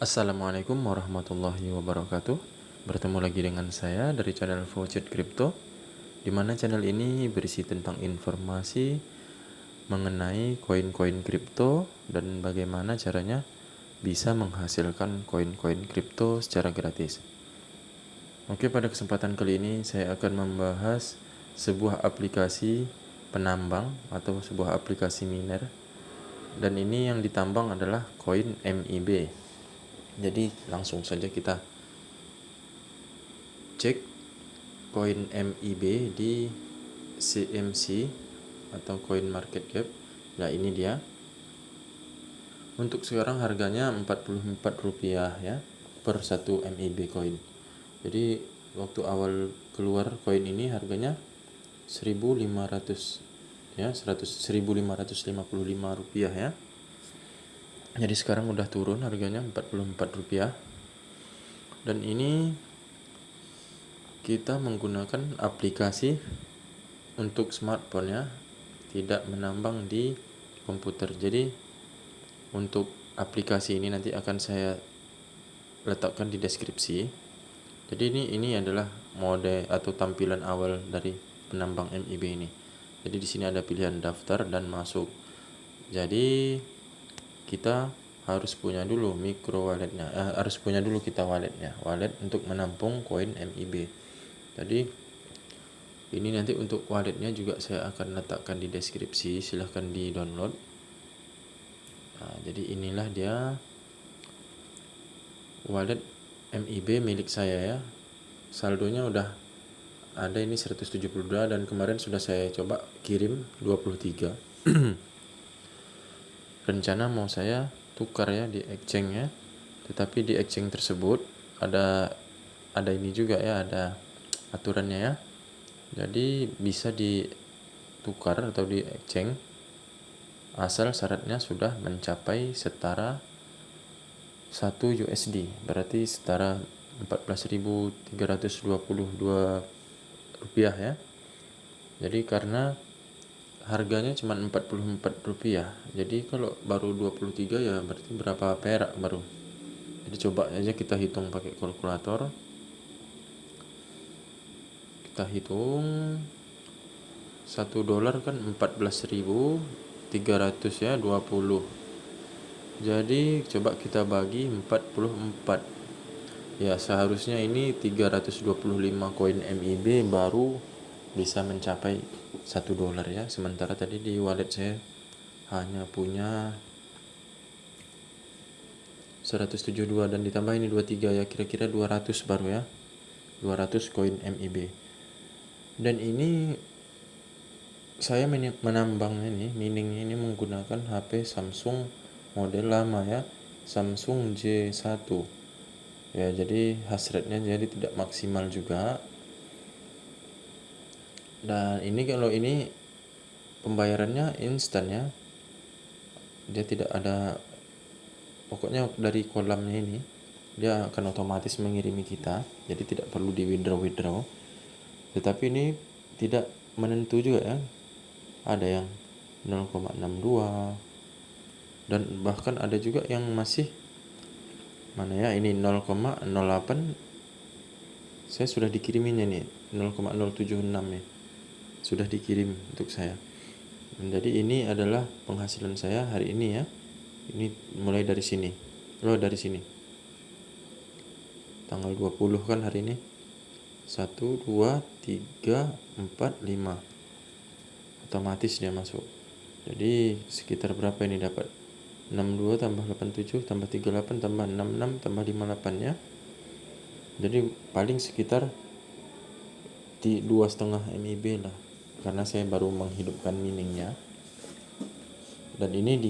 Assalamualaikum warahmatullahi wabarakatuh. Bertemu lagi dengan saya dari channel Vouchet Crypto, di mana channel ini berisi tentang informasi mengenai koin-koin kripto dan bagaimana caranya bisa menghasilkan koin-koin kripto secara gratis. Oke, pada kesempatan kali ini saya akan membahas sebuah aplikasi penambang atau sebuah aplikasi miner, dan ini yang ditambang adalah koin MIB. Jadi langsung saja kita cek koin MIB di CMC atau Coin Market Cap. Nah, ini dia. Untuk sekarang harganya Rp44 ya per 1 MIB coin. Jadi waktu awal keluar koin ini harganya 1.500 ya, 1.555 rupiah ya. Jadi sekarang udah turun harganya Rp44. Dan ini kita menggunakan aplikasi untuk smartphone ya, tidak menambang di komputer. Jadi untuk aplikasi ini nanti akan saya letakkan di deskripsi. Jadi ini adalah mode atau tampilan awal dari penambang MIB ini. Jadi di sini ada pilihan daftar dan masuk. Jadi kita harus punya dulu micro walletnya, harus punya dulu kita wallet untuk menampung koin MIB. Jadi ini nanti untuk walletnya juga saya akan letakkan di deskripsi, silahkan di download. Nah, jadi inilah dia wallet MIB milik saya ya. Saldonya udah ada ini 172 dan kemarin sudah saya coba kirim 23. Rencana mau saya tukar ya di exchange ya. Tetapi di exchange tersebut ada ini juga ya, ada aturannya ya. Jadi bisa ditukar atau di exchange asal syaratnya sudah mencapai setara 1 USD, berarti setara 14.322 rupiah ya. Jadi karena harganya cuma Rp44, jadi kalau baru 23 ya berarti berapa perak baru. Jadi coba aja kita hitung pakai kalkulator. Kita hitung $1 kan 14.300 ya, 20. Jadi coba kita bagi 44. Ya, seharusnya ini 325 koin MIB baru bisa mencapai $1 ya. Sementara tadi di wallet saya hanya punya 172 dan ditambah ini 23 ya, kira-kira 200 baru ya. 200 koin MIB. Dan ini saya menambang ini, mining ini menggunakan HP Samsung model lama ya, Samsung J1 ya. Jadi hash rate-nya jadi tidak maksimal juga. Dan ini kalau ini pembayarannya instan ya, dia tidak ada, pokoknya dari kolamnya ini dia akan otomatis mengirimi kita, jadi tidak perlu di withdraw. Tetapi ini tidak menentu juga ya, ada yang 0,62 dan bahkan ada juga yang masih mana ya, ini 0,08. Saya sudah dikiriminya nih 0,076 ya, sudah dikirim untuk saya. Jadi ini adalah penghasilan saya hari ini ya. Ini mulai dari sini. Dari sini. Tanggal 20 kan hari ini. 1 2 3 4 5. Otomatis dia masuk. Jadi sekitar berapa ini dapat? 62 tambah 87 tambah 38 tambah 66 tambah 58 ya. Jadi paling sekitar di 2,5 MIB lah, karena saya baru menghidupkan miningnya. Dan ini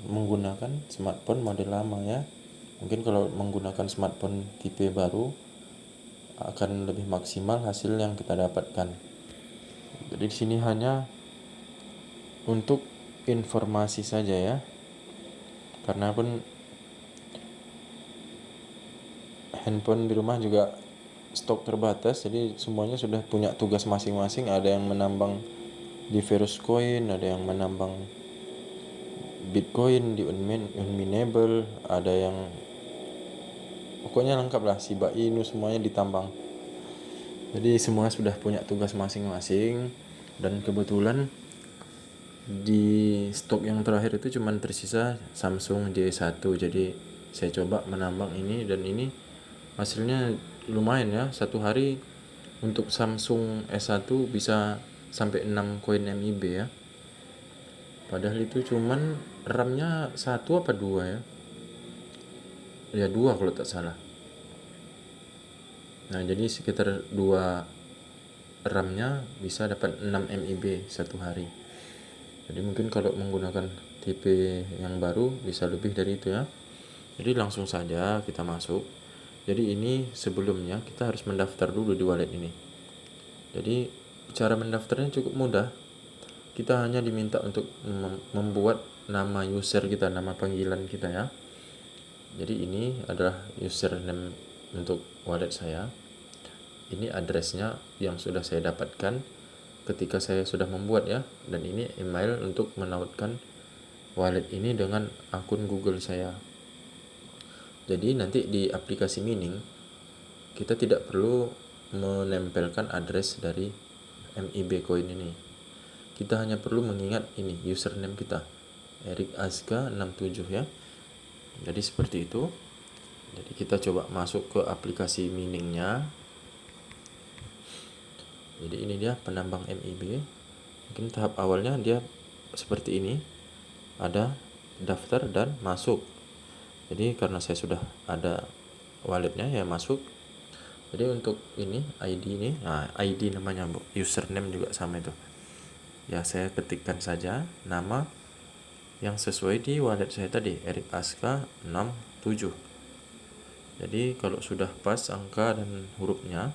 menggunakan smartphone model lama ya. Mungkin kalau menggunakan smartphone tipe baru akan lebih maksimal hasil yang kita dapatkan. Jadi di sini hanya untuk informasi saja ya. Karena pun handphone di rumah juga stok terbatas, jadi semuanya sudah punya tugas masing-masing. Ada yang menambang di Verus Coin, ada yang menambang Bitcoin di Unminable, ada yang pokoknya lengkap lah, Shiba Inu semuanya ditambang. Jadi semua sudah punya tugas masing-masing, dan kebetulan di stok yang terakhir itu cuman tersisa Samsung J1. Jadi saya coba menambang ini, dan ini hasilnya lumayan ya. Satu hari untuk Samsung S1 bisa sampai 6 koin MIB ya. Padahal itu cuman RAM-nya 1 apa 2 ya? Ya 2 kalau tak salah. Nah, jadi sekitar 2 RAM-nya bisa dapat 6 MIB satu hari. Jadi mungkin kalau menggunakan tipe yang baru bisa lebih dari itu ya. Jadi langsung saja kita masuk. Jadi ini sebelumnya kita harus mendaftar dulu di wallet ini. Jadi cara mendaftarnya cukup mudah. Kita hanya diminta untuk membuat nama user kita, nama panggilan kita ya. Jadi ini adalah username untuk wallet saya. Ini addressnya yang sudah saya dapatkan ketika saya sudah membuat ya. Dan ini email untuk menautkan wallet ini dengan akun Google saya. Jadi nanti di aplikasi Mining kita tidak perlu menempelkan address dari MIB Coin ini. Kita hanya perlu mengingat ini username kita, Erik Azka 67 ya. Jadi seperti itu. Jadi kita coba masuk ke aplikasi Miningnya. Jadi ini dia penambang MIB. Mungkin tahap awalnya dia seperti ini, ada daftar dan masuk. Jadi karena saya sudah ada walletnya ya masuk. Jadi untuk ini ID ini, nah ID namanya Bu, username juga sama itu. Ya saya ketikkan saja nama yang sesuai di wallet saya tadi, Erik Aska 67. Jadi kalau sudah pas angka dan hurufnya,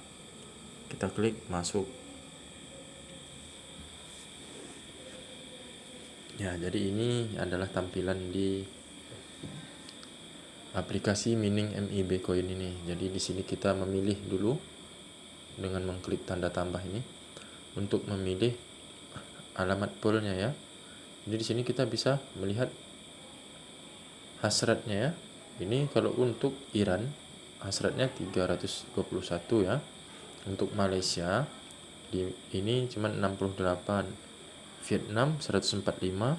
kita klik masuk. Ya, jadi ini adalah tampilan di aplikasi Mining MIB Coin ini. Jadi di sini kita memilih dulu dengan mengklik tanda tambah ini untuk memilih alamat poolnya ya. Jadi di sini kita bisa melihat hasratnya ya. Ini kalau untuk Iran hasratnya 321 ya. Untuk Malaysia ini cuma 68. Vietnam 145.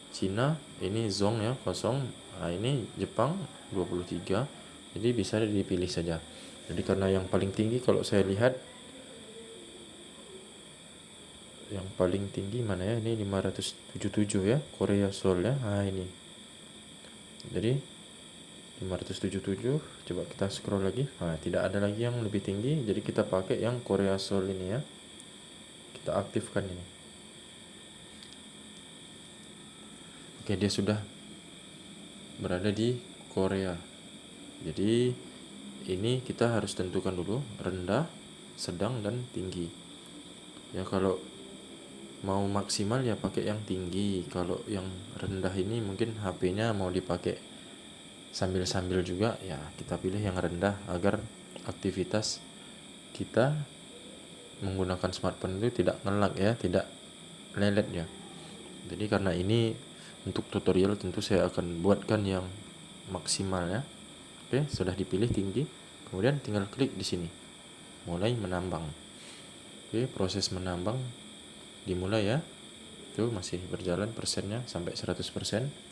Cina ini zong ya, kosong. Nah, ini Jepang 23. Jadi bisa dipilih saja. Jadi karena yang paling tinggi kalau saya lihat, yang paling tinggi mana ya, ini 577 ya, Korea Seoul ya. Nah ini, jadi 577. Coba kita scroll lagi. Nah tidak ada lagi yang lebih tinggi, jadi kita pakai yang Korea Seoul ini ya. Kita aktifkan ini. Oke, dia sudah berada di Korea. Jadi ini kita harus tentukan dulu rendah, sedang, dan tinggi ya. Kalau mau maksimal ya pakai yang tinggi. Kalau yang rendah ini mungkin HP-nya mau dipakai sambil-sambil juga ya, kita pilih yang rendah agar aktivitas kita menggunakan smartphone itu tidak nge-lag ya, tidak lelet ya. Jadi karena ini untuk tutorial tentu saya akan buatkan yang maksimal ya. Oke, sudah dipilih tinggi, kemudian tinggal klik di sini mulai menambang. Oke, proses menambang dimulai ya. Itu masih berjalan persennya sampai 100%.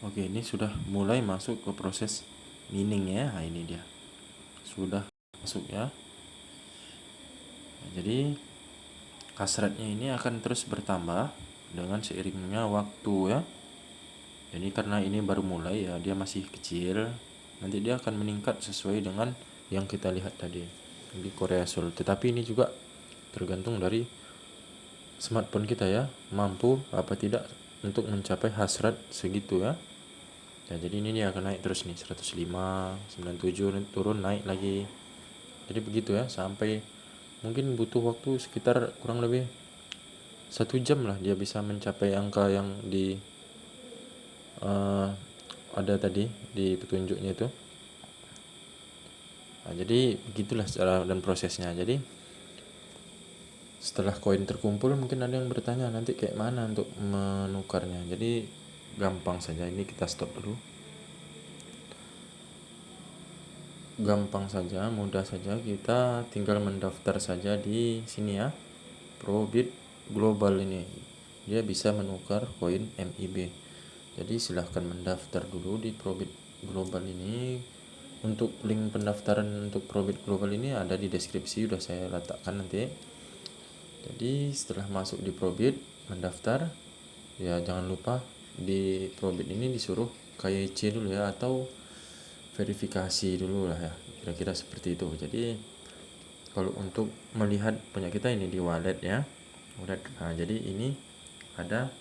Oke, ini sudah mulai masuk ke proses mining ya. Nah, ini dia. Sudah masuk ya. Nah, jadi hasratnya ini akan terus bertambah dengan seiringnya waktu ya. Jadi karena ini baru mulai ya, dia masih kecil. Nanti dia akan meningkat sesuai dengan yang kita lihat tadi di Korea Seoul. Tetapi ini juga tergantung dari smartphone kita ya, mampu apa tidak untuk mencapai hasrat segitu ya. Ya, jadi ini dia akan naik terus nih, 105, 97, turun naik lagi. Jadi begitu ya, sampai mungkin butuh waktu sekitar kurang lebih 1 jam lah dia bisa mencapai angka yang di ada tadi di petunjuknya itu. Nah, jadi begitulah cara dan prosesnya. Jadi setelah koin terkumpul, mungkin ada yang bertanya nanti kayak mana untuk menukarnya. Jadi gampang saja, ini kita stop dulu. Gampang saja, mudah saja, kita tinggal mendaftar saja di sini ya, Probit Global ini. Dia bisa menukar koin MIB. Jadi silahkan mendaftar dulu di Probit Global ini. Untuk link pendaftaran untuk Probit Global ini ada di deskripsi, udah saya letakkan nanti. Jadi setelah masuk di Probit, mendaftar, ya jangan lupa di Probit ini disuruh KYC dulu ya, atau verifikasi dulu lah ya, kira-kira seperti itu. Jadi kalau untuk melihat punya kita ini di wallet ya, wallet. Nah, jadi ini ada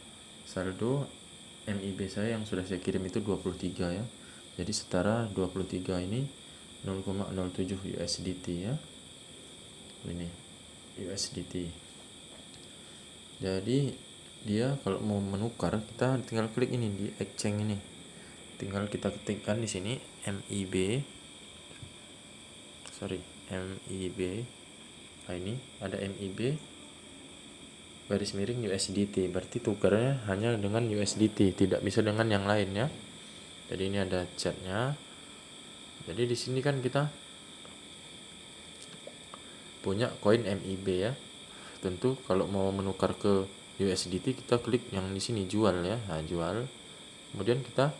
saldo MIB saya yang sudah saya kirim itu 23 ya. Jadi setara 23 ini 0,07 USDT ya. Ini USDT. Jadi dia kalau mau menukar, kita tinggal klik ini di exchange ini. Tinggal kita ketikkan di sini MIB. Nah, ini ada MIB garis miring USDT. Berarti tukarnya hanya dengan USDT, tidak bisa dengan yang lain ya. Jadi ini ada chatnya. Jadi di sini kan kita punya koin MIB ya. Tentu kalau mau menukar ke USDT, kita klik yang di sini jual ya. Nah, jual. Kemudian kita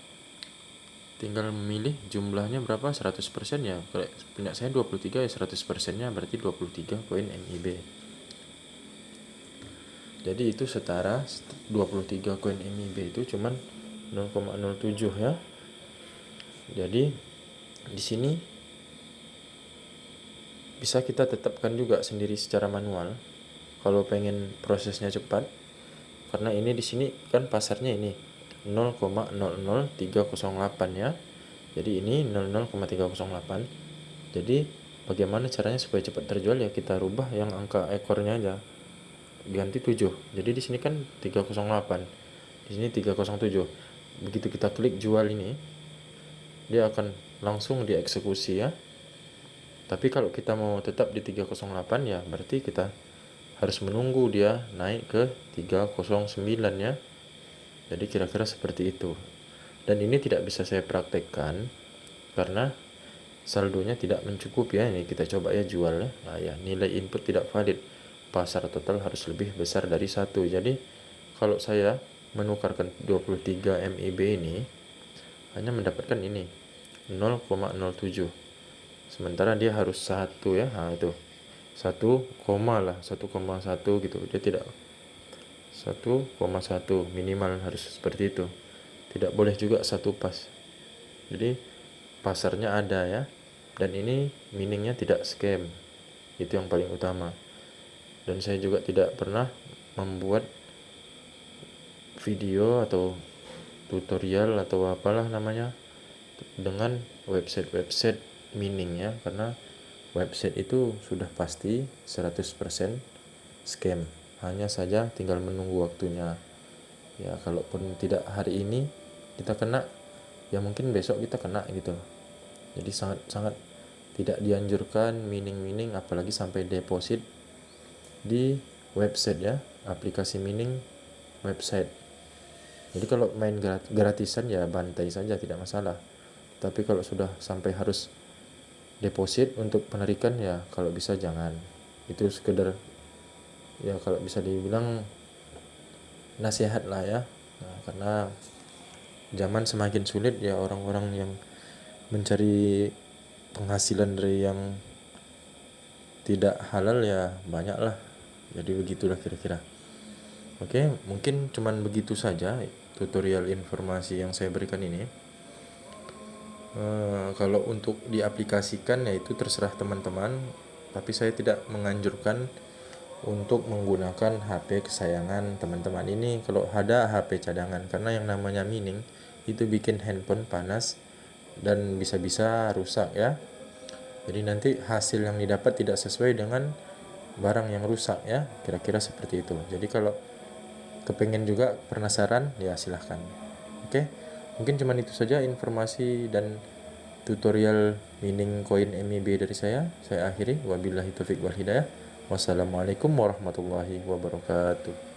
tinggal memilih jumlahnya berapa, 100% ya. Kalau punya saya 23 ya, 100%-nya berarti 23 koin MIB. Jadi itu setara 23 koin MIB itu cuman 0,07 ya. Jadi di sini bisa kita tetapkan juga sendiri secara manual kalau pengen prosesnya cepat. Karena ini di sini kan pasarnya ini 0,00308 ya. Jadi ini 00,308. Jadi bagaimana caranya supaya cepat terjual ya, kita rubah yang angka ekornya aja. Ganti 7. Jadi di sini kan 308. Di sini 307. Begitu kita klik jual ini, dia akan langsung dieksekusi ya. Tapi kalau kita mau tetap di 308 ya, berarti kita harus menunggu dia naik ke 309 ya. Jadi kira-kira seperti itu. Dan ini tidak bisa saya praktekkan karena saldonya tidak mencukupi ya. Ini kita coba ya jual ya. Nah ya, nilai input tidak valid. Pasar total harus lebih besar dari 1. Jadi kalau saya menukarkan 23 MIB ini, hanya mendapatkan ini 0,07. Sementara dia harus 1 ya. Nah itu 1, lah 1,1 gitu. Dia tidak 1,1 minimal, harus seperti itu. Tidak boleh juga 1 pas. Jadi pasarnya ada ya. Dan ini miningnya tidak scam. Itu yang paling utama. Dan saya juga tidak pernah membuat video atau tutorial atau apalah namanya dengan website mining ya, karena website itu sudah pasti 100% scam. Hanya saja tinggal menunggu waktunya ya. Kalaupun tidak hari ini kita kena, ya mungkin besok kita kena gitu. Jadi sangat tidak dianjurkan mining apalagi sampai deposit di website ya, aplikasi mining website. Jadi kalau main gratisan ya bantai saja, tidak masalah. Tapi kalau sudah sampai harus deposit untuk penarikan ya kalau bisa jangan. Itu sekedar ya kalau bisa dibilang nasihat lah ya. Nah, karena zaman semakin sulit ya, orang-orang yang mencari penghasilan dari yang tidak halal ya banyak lah. Jadi begitulah kira-kira. Oke, mungkin cuman begitu saja tutorial informasi yang saya berikan ini. Kalau untuk diaplikasikan ya itu terserah teman-teman, tapi saya tidak menganjurkan untuk menggunakan HP kesayangan teman-teman ini kalau ada HP cadangan, karena yang namanya mining itu bikin handphone panas dan bisa-bisa rusak ya. Jadi nanti hasil yang didapat tidak sesuai dengan barang yang rusak ya, kira-kira seperti itu. Jadi kalau kepengen juga penasaran ya silahkan. Oke, mungkin cuman itu saja informasi dan tutorial mining koin MIB dari saya akhiri. Wabillahi taufiq wal hidayah. Wassalamualaikum warahmatullahi wabarakatuh.